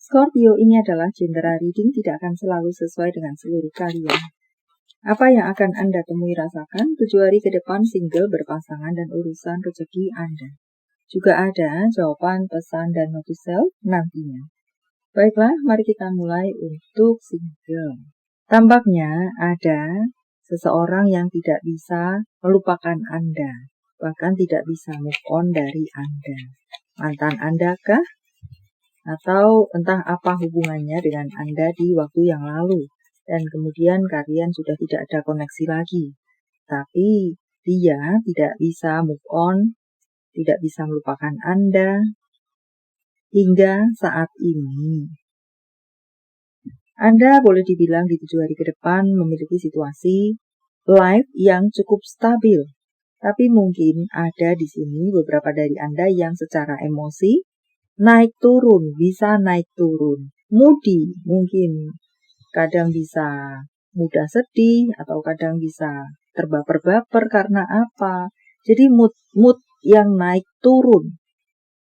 Scorpio, ini adalah general reading, tidak akan selalu sesuai dengan seluruh kalian. Apa yang akan Anda temui rasakan 7 hari ke depan single, berpasangan, dan urusan rezeki Anda. Juga ada jawaban, pesan, dan note self nantinya. Baiklah, mari kita mulai untuk single. Tampaknya ada seseorang yang tidak bisa melupakan Anda, bahkan tidak bisa move on dari Anda. Mantan Anda kah? Atau entah apa hubungannya dengan Anda di waktu yang lalu, dan kemudian kalian sudah tidak ada koneksi lagi. Tapi dia tidak bisa move on, tidak bisa melupakan Anda hingga saat ini. Anda boleh dibilang di 7 hari ke depan memiliki situasi life yang cukup stabil. Tapi mungkin ada di sini beberapa dari Anda yang secara emosi naik turun, bisa naik turun. Moody, mungkin kadang bisa mudah sedih atau kadang bisa terbaper-baper karena apa. Jadi mood yang naik turun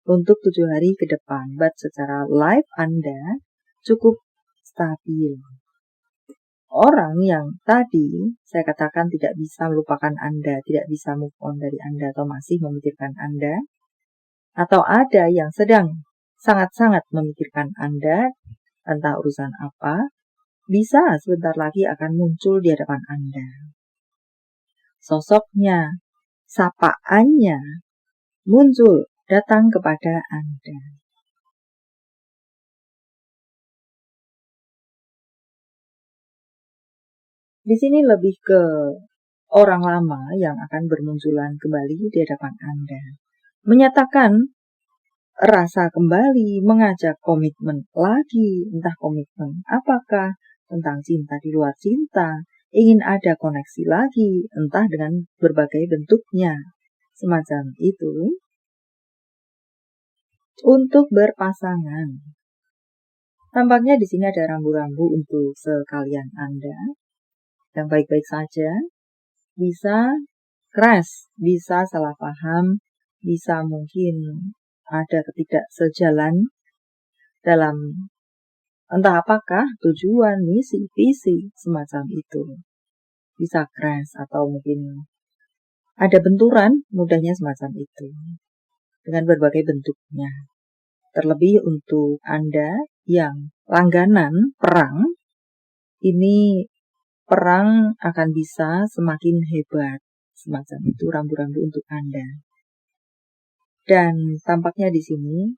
untuk 7 hari ke depan. But secara life Anda cukup stabil. Orang yang tadi saya katakan tidak bisa melupakan Anda, tidak bisa move on dari Anda atau masih memikirkan Anda, atau ada yang sedang sangat-sangat memikirkan Anda, entah urusan apa, bisa sebentar lagi akan muncul di hadapan Anda. Sosoknya, sapaannya muncul, datang kepada Anda. Di sini lebih ke orang lama yang akan bermunculan kembali di hadapan Anda. Menyatakan rasa kembali, mengajak komitmen lagi, entah komitmen apakah, tentang cinta di luar cinta, ingin ada koneksi lagi, entah dengan berbagai bentuknya, semacam itu. Untuk berpasangan, tampaknya di sini ada rambu-rambu untuk sekalian Anda yang baik-baik saja, bisa crash, bisa salah paham, bisa mungkin ada ketidaksejalan dalam entah apakah tujuan, misi, visi, semacam itu. Bisa crash atau mungkin ada benturan, mudahnya semacam itu. Dengan berbagai bentuknya. Terlebih untuk Anda yang langganan perang, ini perang akan bisa semakin hebat. Semacam itu rambu-rambu untuk Anda. Dan tampaknya di sini,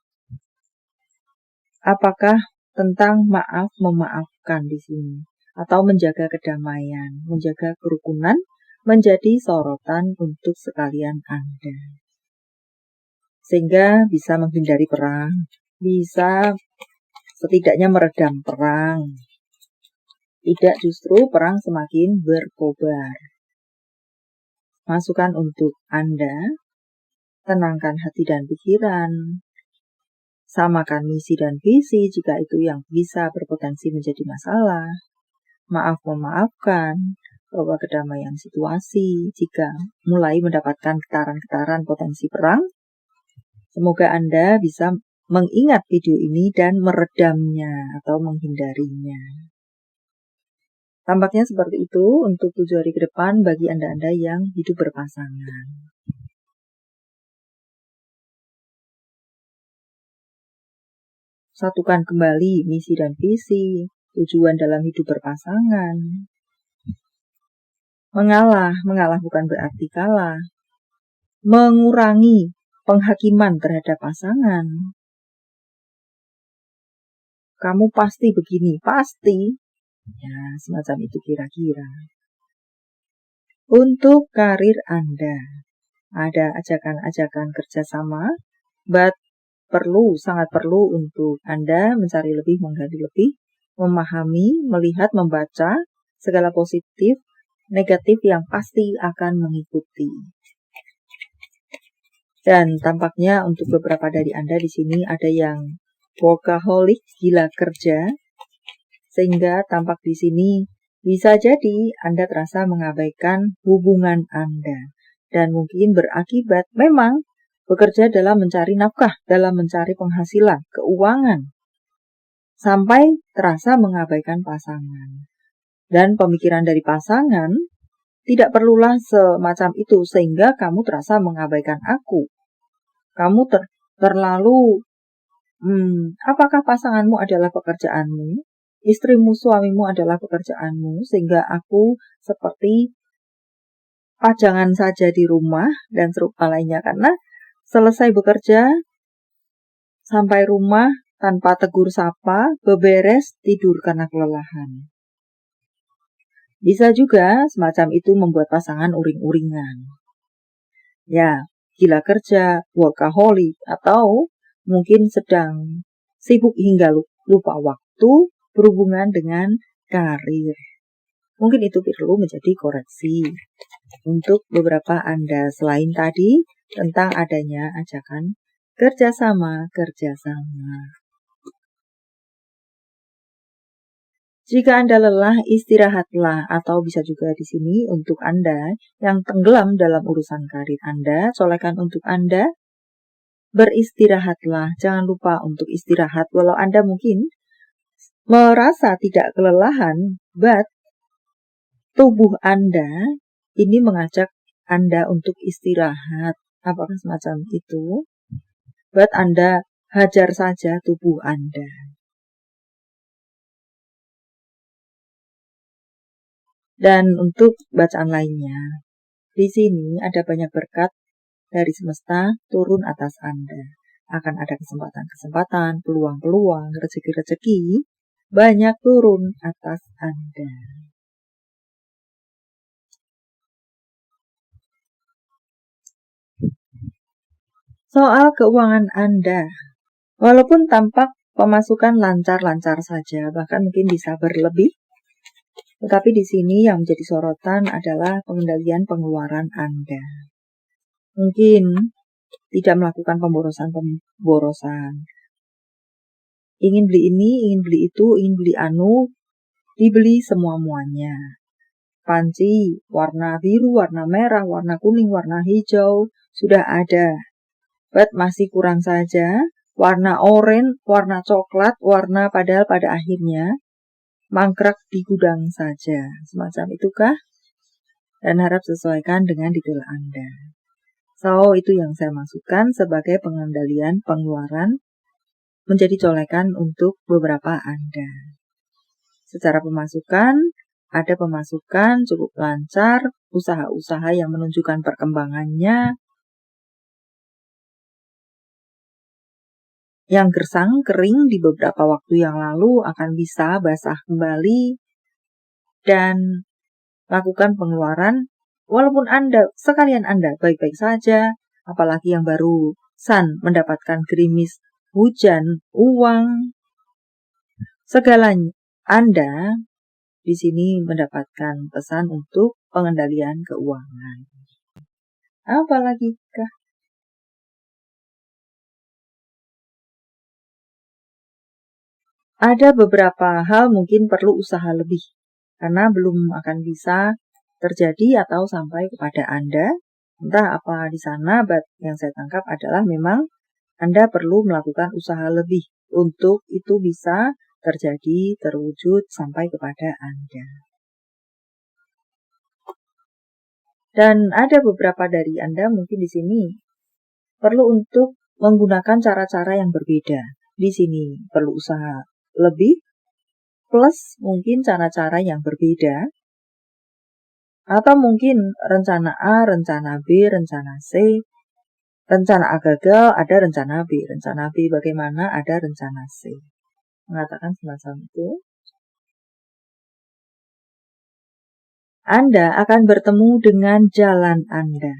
apakah tentang maaf memaafkan di sini, atau menjaga kedamaian, menjaga kerukunan, menjadi sorotan untuk sekalian Anda. Sehingga bisa menghindari perang, bisa setidaknya meredam perang. Tidak justru perang semakin berkobar. Masukan untuk Anda, tenangkan hati dan pikiran, samakan misi dan visi jika itu yang bisa berpotensi menjadi masalah. Maaf memaafkan, bawa kedamaian situasi jika mulai mendapatkan getaran-getaran potensi perang. Semoga Anda bisa mengingat video ini dan meredamnya atau menghindarinya. Tampaknya seperti itu untuk 7 hari ke depan bagi Anda-Anda yang hidup berpasangan. Satukan kembali misi dan visi, tujuan dalam hidup berpasangan. Mengalah bukan berarti kalah. Mengurangi penghakiman terhadap pasangan. Kamu pasti begini, pasti. Ya, semacam itu kira-kira. Untuk karir Anda, ada ajakan-ajakan kerjasama, but sangat perlu untuk Anda mencari lebih, menggali lebih, memahami, melihat, membaca segala positif, negatif yang pasti akan mengikuti. Dan tampaknya untuk beberapa dari Anda di sini ada yang workaholic, gila kerja, sehingga tampak di sini bisa jadi Anda terasa mengabaikan hubungan Anda dan mungkin berakibat memang bekerja dalam mencari nafkah, dalam mencari penghasilan, keuangan. sampai terasa mengabaikan pasangan. Dan pemikiran dari pasangan tidak perlulah semacam itu sehingga kamu terasa mengabaikan aku. Kamu terlalu, apakah pasanganmu adalah pekerjaanmu? Istrimu, suamimu adalah pekerjaanmu sehingga aku seperti pajangan saja di rumah dan serupa lainnya. Karena selesai bekerja, sampai rumah tanpa tegur sapa, beberes, tidur karena kelelahan. Bisa juga semacam itu membuat pasangan uring-uringan. Ya, gila kerja, workaholic, atau mungkin sedang sibuk hingga lupa waktu berhubungan dengan karir. Mungkin itu perlu menjadi koreksi untuk beberapa Anda selain tadi tentang adanya ajakan kerjasama. Jika Anda lelah, istirahatlah, atau bisa juga di sini untuk Anda yang tenggelam dalam urusan karir Anda, colekkan untuk Anda, beristirahatlah. Jangan lupa untuk istirahat, walau Anda mungkin merasa tidak kelelahan, but tubuh Anda ini mengajak Anda untuk istirahat. Apakah semacam itu? But Anda hajar saja tubuh Anda. Dan untuk bacaan lainnya, di sini ada banyak berkat dari semesta turun atas Anda. Akan ada kesempatan-kesempatan, peluang-peluang, rezeki-rezeki, banyak turun atas Anda. Soal keuangan Anda, walaupun tampak pemasukan lancar-lancar saja, bahkan mungkin bisa berlebih, tetapi di sini yang menjadi sorotan adalah pengendalian pengeluaran Anda. Mungkin tidak melakukan pemborosan. Ingin beli ini, ingin beli itu, ingin beli anu, dibeli semua-muanya. Panci, warna biru, warna merah, warna kuning, warna hijau, sudah ada. But masih kurang saja, warna oranye, warna coklat, warna padahal pada akhirnya mangkrak di gudang saja. Semacam itukah? Dan harap sesuaikan dengan detail Anda. So, itu yang saya masukkan sebagai pengendalian pengeluaran menjadi colekan untuk beberapa Anda. Secara pemasukan, ada pemasukan cukup lancar, usaha-usaha yang menunjukkan perkembangannya, yang gersang, kering di beberapa waktu yang lalu akan bisa basah kembali dan lakukan pengeluaran walaupun sekalian Anda baik-baik saja, apalagi yang barusan mendapatkan gerimis hujan, uang, segalanya Anda di sini mendapatkan pesan untuk pengendalian keuangan. Apalagi kah? Ada beberapa hal mungkin perlu usaha lebih, karena belum akan bisa terjadi atau sampai kepada Anda. Entah apa di sana, but yang saya tangkap adalah memang Anda perlu melakukan usaha lebih untuk itu bisa terjadi, terwujud sampai kepada Anda. Dan ada beberapa dari Anda mungkin di sini perlu untuk menggunakan cara-cara yang berbeda. Di sini perlu usaha lebih, plus mungkin cara-cara yang berbeda, atau mungkin rencana A, rencana B, rencana C, rencana A gagal, ada rencana B bagaimana, ada rencana C. Mengatakan semacam itu. Anda akan bertemu dengan jalan Anda,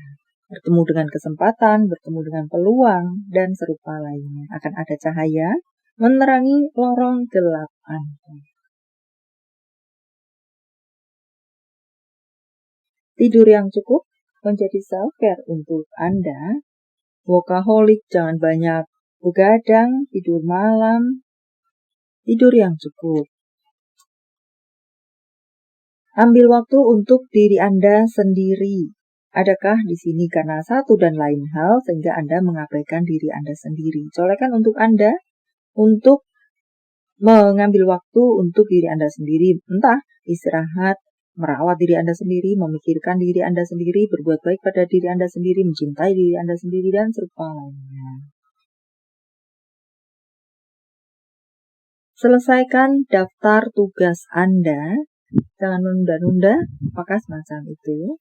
bertemu dengan kesempatan, bertemu dengan peluang, dan serupa lainnya. Akan ada cahaya menerangi lorong gelap Anda. Tidur yang cukup menjadi self-care untuk Anda. Workaholic, jangan banyak begadang, tidur malam, tidur yang cukup. Ambil waktu untuk diri Anda sendiri. Adakah di sini karena satu dan lain hal sehingga Anda mengabaikan diri Anda sendiri? Colekan untuk Anda untuk mengambil waktu untuk diri Anda sendiri, entah istirahat, merawat diri Anda sendiri, memikirkan diri Anda sendiri, berbuat baik pada diri Anda sendiri, mencintai diri Anda sendiri, dan serupa lainnya. Selesaikan daftar tugas Anda, jangan menunda-nunda, apakah semacam itu.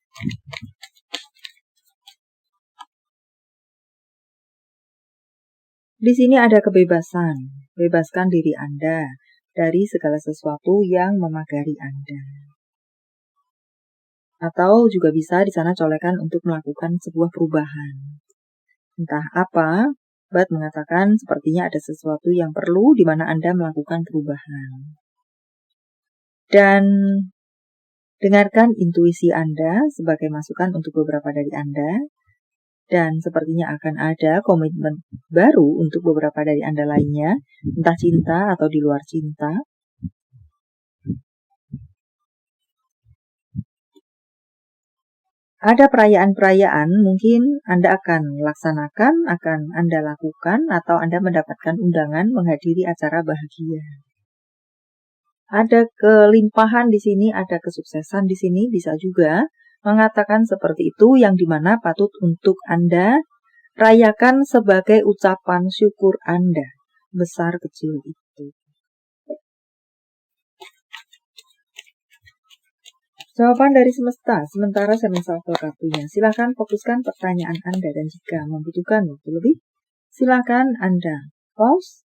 Di sini ada kebebasan, bebaskan diri Anda dari segala sesuatu yang memagari Anda. Atau juga bisa di sana colekan untuk melakukan sebuah perubahan. Entah apa, Bat mengatakan sepertinya ada sesuatu yang perlu di mana Anda melakukan perubahan. Dan dengarkan intuisi Anda sebagai masukan untuk beberapa dari Anda. Dan sepertinya akan ada komitmen baru untuk beberapa dari Anda lainnya, entah cinta atau di luar cinta. Ada perayaan-perayaan mungkin Anda akan laksanakan, akan Anda lakukan, atau Anda mendapatkan undangan menghadiri acara bahagia. Ada kelimpahan di sini, ada kesuksesan di sini, bisa juga mengatakan seperti itu yang dimana patut untuk Anda rayakan sebagai ucapan syukur Anda, besar kecil itu. Jawaban dari semesta, sementara saya menshuffle kartunya. Silakan fokuskan pertanyaan Anda dan jika membutuhkan waktu lebih, silakan Anda pause.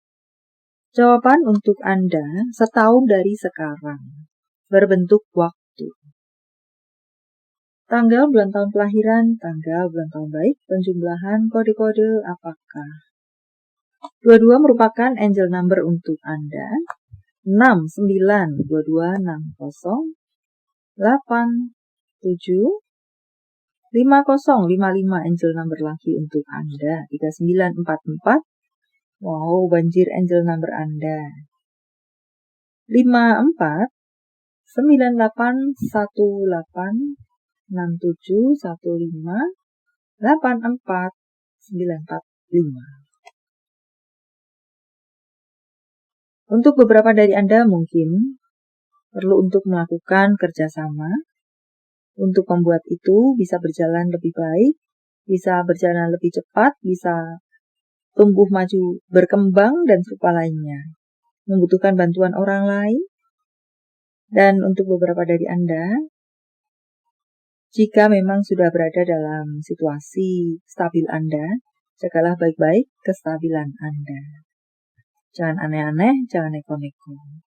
Jawaban untuk Anda setahun dari sekarang, berbentuk waktu. Tanggal, bulan tahun kelahiran, tanggal, bulan tahun baik, penjumlahan, kode-kode, apakah? Dua-dua merupakan angel number untuk Anda. 6, 9, 22, 60, 8, 7, 50, 55 angel number lagi untuk Anda. 3944. Wow, banjir angel number Anda. 54, 98, 18, 67, 15, 84, 945. Untuk beberapa dari Anda mungkin perlu untuk melakukan kerjasama. Untuk membuat itu bisa berjalan lebih baik, bisa berjalan lebih cepat, bisa tumbuh maju, berkembang, dan serupa lainnya. Membutuhkan bantuan orang lain. Dan untuk beberapa dari Anda, jika memang sudah berada dalam situasi stabil Anda, jagalah baik-baik kestabilan Anda. Jangan aneh-aneh, jangan neko-neko.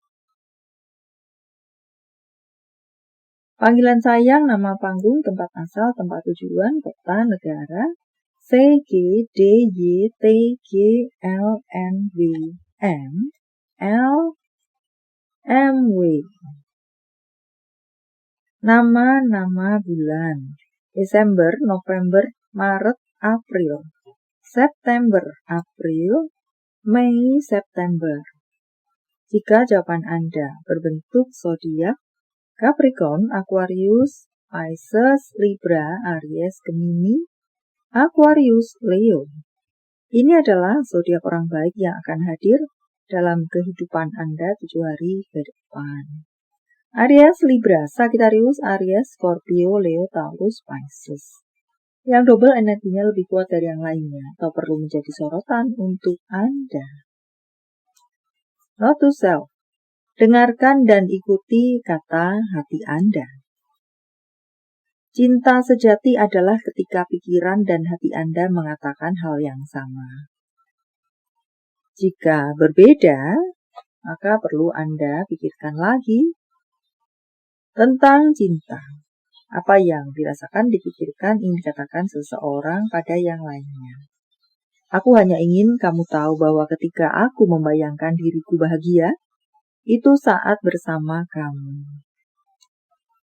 Panggilan sayang, nama panggung, tempat asal, tempat tujuan, kota, negara, C, G, D, Y, T, G, L, N, W, M, L, M, W. Nama-nama bulan, Desember, November, Maret, April, September, April, Mei, September. Jika jawaban Anda berbentuk zodiak, Capricorn, Aquarius, Pisces, Libra, Aries, Gemini, Aquarius, Leo. Ini adalah zodiak orang baik yang akan hadir dalam kehidupan Anda 7 hari ke depan. Aries, Libra, Sagittarius, Aries, Scorpio, Leo, Taurus, Pisces. Yang double energinya lebih kuat dari yang lainnya atau perlu menjadi sorotan untuk Anda. Note to self. Dengarkan dan ikuti kata hati Anda. Cinta sejati adalah ketika pikiran dan hati Anda mengatakan hal yang sama. Jika berbeda, maka perlu Anda pikirkan lagi tentang cinta. Apa yang dirasakan, dipikirkan, ingin dikatakan seseorang pada yang lainnya. Aku hanya ingin kamu tahu bahwa ketika aku membayangkan diriku bahagia, itu saat bersama kamu.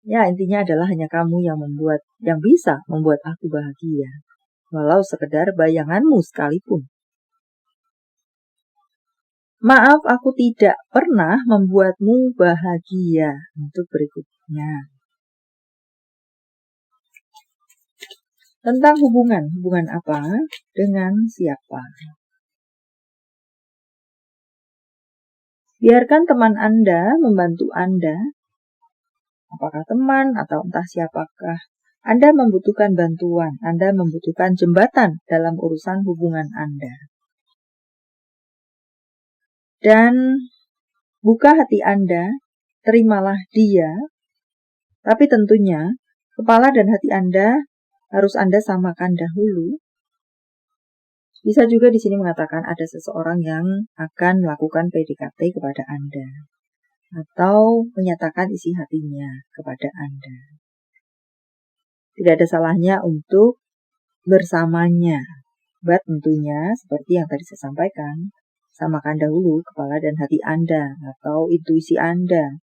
Ya, intinya adalah hanya kamu yang bisa membuat aku bahagia. Walau sekedar bayanganmu sekalipun. Maaf, aku tidak pernah membuatmu bahagia. Untuk berikutnya. Tentang hubungan apa? Dengan siapa? Biarkan teman Anda membantu Anda. Apakah teman atau entah siapakah, Anda membutuhkan bantuan, Anda membutuhkan jembatan dalam urusan hubungan Anda. Dan buka hati Anda, terimalah dia, tapi tentunya kepala dan hati Anda harus Anda samakan dahulu. Bisa juga di sini mengatakan ada seseorang yang akan melakukan PDKT kepada Anda atau menyatakan isi hatinya kepada Anda. Tidak ada salahnya untuk bersamanya. But tentunya seperti yang tadi saya sampaikan, samakan dahulu kepala dan hati Anda atau intuisi Anda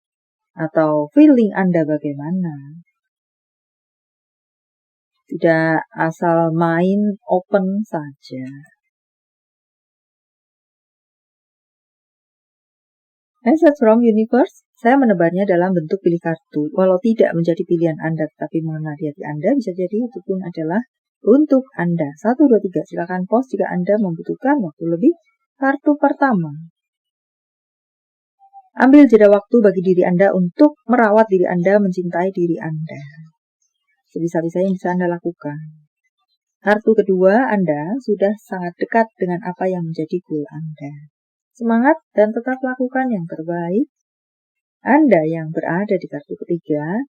atau feeling Anda bagaimana. Tidak asal main open saja. Message from Universe, saya menebarnya dalam bentuk pilih kartu. Walau tidak menjadi pilihan Anda, tetapi mengenal di hati Anda, bisa jadi itu pun adalah untuk Anda. 1, 2, 3, silakan pause jika Anda membutuhkan waktu lebih. Kartu pertama. Ambil jeda waktu bagi diri Anda untuk merawat diri Anda, mencintai diri Anda. Sebisa-bisa yang bisa Anda lakukan. Kartu kedua, Anda sudah sangat dekat dengan apa yang menjadi goal Anda. Semangat dan tetap lakukan yang terbaik. Anda yang berada di kartu ketiga,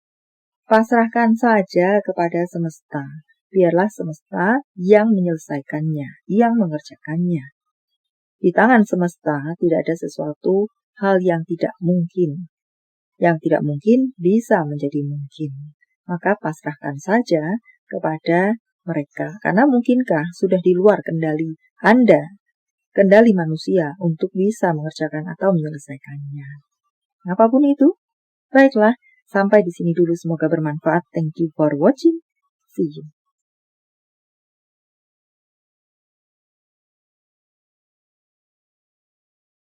pasrahkan saja kepada semesta. Biarlah semesta yang menyelesaikannya, yang mengerjakannya. Di tangan semesta tidak ada sesuatu hal yang tidak mungkin. Yang tidak mungkin bisa menjadi mungkin. Maka pasrahkan saja kepada mereka. Karena mungkinkah sudah di luar kendali Anda, kendali manusia untuk bisa mengerjakan atau menyelesaikannya. Apapun itu, baiklah, sampai di sini dulu, semoga bermanfaat. Thank you for watching. See you.